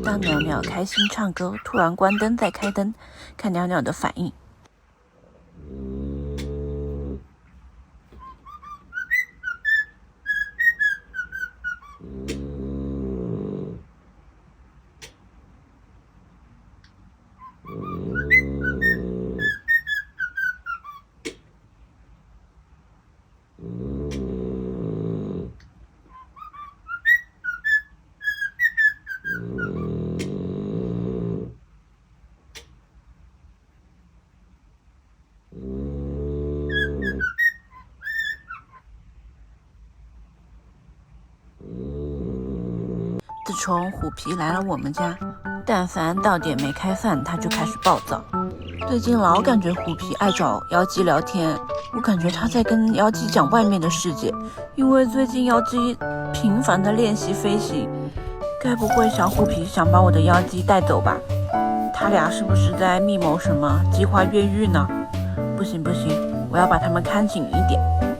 当鸟鸟开心唱歌，突然关灯再开灯，看鸟鸟的反应。自从虎皮来了我们家，但凡到点没开饭，他就开始暴躁。最近老感觉虎皮爱找妖姬聊天，我感觉他在跟妖姬讲外面的世界，因为最近妖姬频繁的练习飞行，该不会小虎皮想把我的妖姬带走吧？他俩是不是在密谋什么，计划越狱呢？不行，我要把他们看紧一点。